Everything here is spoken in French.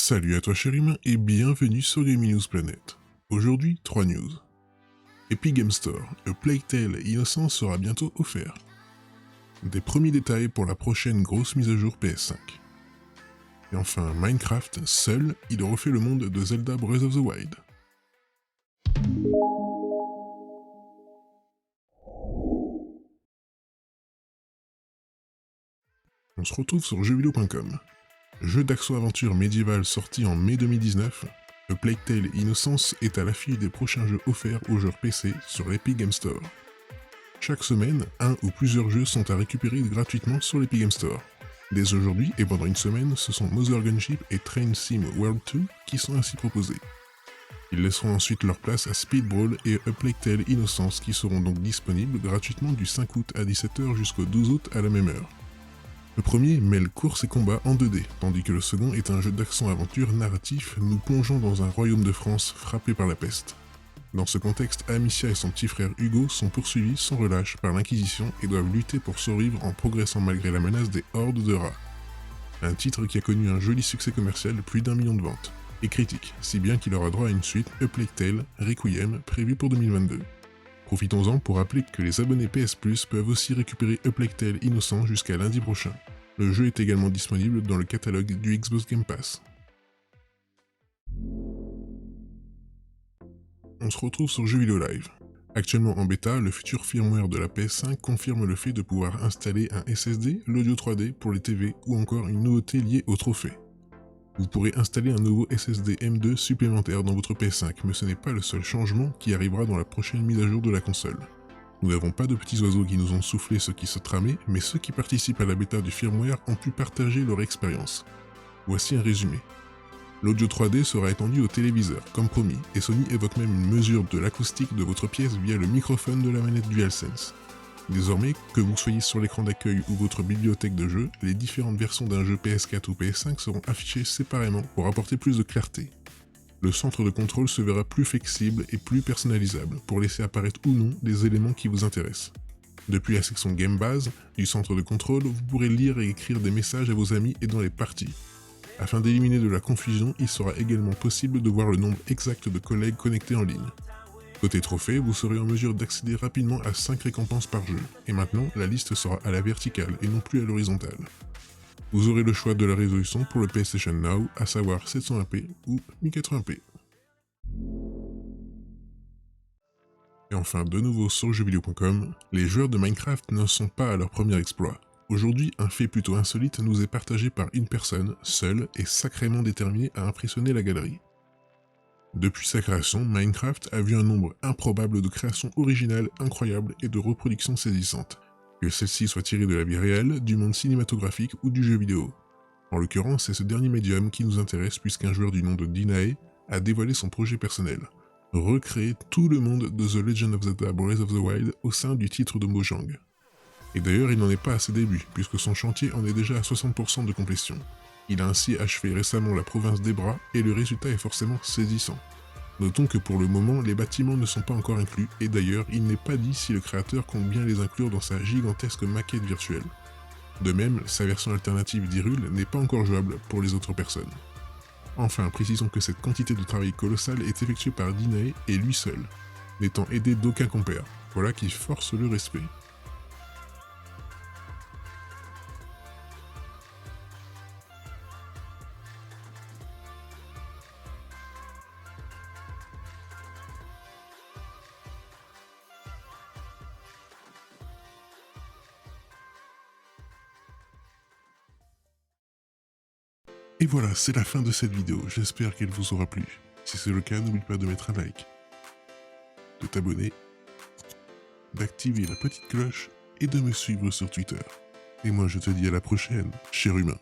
Salut à toi cher humain et bienvenue sur Gaming News Planet. Aujourd'hui, 3 news. Epic Game Store, A Plague Tale Innocence sera bientôt offert. Des premiers détails pour la prochaine grosse mise à jour PS5. Et enfin, Minecraft, seul, il refait le monde de Zelda Breath of the Wild. On se retrouve sur jeuxvideo.com. Jeu d'action-aventure médiéval sorti en mai 2019, A Plague Tale Innocence est à l'affiche des prochains jeux offerts aux joueurs PC sur l'Epic Game Store. Chaque semaine, un ou plusieurs jeux sont à récupérer gratuitement sur l'Epic Game Store. Dès aujourd'hui et pendant une semaine, ce sont Mother Gunship et Train Sim World 2 qui sont ainsi proposés. Ils laisseront ensuite leur place à Speed Brawl et A Plague Tale Innocence qui seront donc disponibles gratuitement du 5 août à 17 h jusqu'au 12 août à la même heure. Le premier mêle course et combat en 2D, tandis que le second est un jeu d'action-aventure narratif nous plongeant dans un royaume de France frappé par la peste. Dans ce contexte, Amicia et son petit frère Hugo sont poursuivis sans relâche par l'Inquisition et doivent lutter pour survivre en progressant malgré la menace des hordes de rats. Un titre qui a connu un joli succès commercial, plus d'1 million de ventes, et critique, si bien qu'il aura droit à une suite, A Plague Tale Requiem, prévue pour 2022. Profitons-en pour rappeler que les abonnés PS Plus peuvent aussi récupérer A Plague Tale Innocent jusqu'à lundi prochain. Le jeu est également disponible dans le catalogue du Xbox Game Pass. On se retrouve sur Jeux Vidéo Live. Actuellement en bêta, le futur firmware de la PS5 confirme le fait de pouvoir installer un SSD, l'audio 3D pour les TV ou encore une nouveauté liée au trophée. Vous pourrez installer un nouveau SSD M2 supplémentaire dans votre PS5, mais ce n'est pas le seul changement qui arrivera dans la prochaine mise à jour de la console. Nous n'avons pas de petits oiseaux qui nous ont soufflé ce qui se tramait, mais ceux qui participent à la bêta du firmware ont pu partager leur expérience. Voici un résumé. L'audio 3D sera étendu au téléviseur, comme promis, et Sony évoque même une mesure de l'acoustique de votre pièce via le microphone de la manette DualSense. Désormais, que vous soyez sur l'écran d'accueil ou votre bibliothèque de jeux, les différentes versions d'un jeu PS4 ou PS5 seront affichées séparément pour apporter plus de clarté. Le centre de contrôle se verra plus flexible et plus personnalisable pour laisser apparaître ou non des éléments qui vous intéressent. Depuis la section Game Base du centre de contrôle, vous pourrez lire et écrire des messages à vos amis et dans les parties. Afin d'éliminer de la confusion, il sera également possible de voir le nombre exact de collègues connectés en ligne. Côté trophée, vous serez en mesure d'accéder rapidement à 5 récompenses par jeu, et maintenant la liste sera à la verticale et non plus à l'horizontale. Vous aurez le choix de la résolution pour le PlayStation Now, à savoir 720p ou 1080p. Et enfin, de nouveau sur jeuxvideo.com, les joueurs de Minecraft ne sont pas à leur premier exploit. Aujourd'hui, un fait plutôt insolite nous est partagé par une personne, seule et sacrément déterminée à impressionner la galerie. Depuis sa création, Minecraft a vu un nombre improbable de créations originales, incroyables et de reproductions saisissantes. Que celles-ci soient tirées de la vie réelle, du monde cinématographique ou du jeu vidéo. En l'occurrence, c'est ce dernier médium qui nous intéresse puisqu'un joueur du nom de Dinae a dévoilé son projet personnel. Recréer tout le monde de The Legend of Zelda Breath of the Wild au sein du titre de Mojang. Et d'ailleurs, il n'en est pas à ses débuts, puisque son chantier en est déjà à 60% de complétion. Il a ainsi achevé récemment la province d'Ebra, et le résultat est forcément saisissant. Notons que pour le moment, les bâtiments ne sont pas encore inclus, et d'ailleurs, il n'est pas dit si le créateur compte bien les inclure dans sa gigantesque maquette virtuelle. De même, sa version alternative d'Hyrule n'est pas encore jouable pour les autres personnes. Enfin, précisons que cette quantité de travail colossal est effectuée par Dinae et lui seul, n'étant aidé d'aucun compère, voilà qui force le respect. Et voilà, c'est la fin de cette vidéo, j'espère qu'elle vous aura plu. Si c'est le cas, n'oublie pas de mettre un like, de t'abonner, d'activer la petite cloche et de me suivre sur Twitter. Et moi je te dis à la prochaine, cher humain.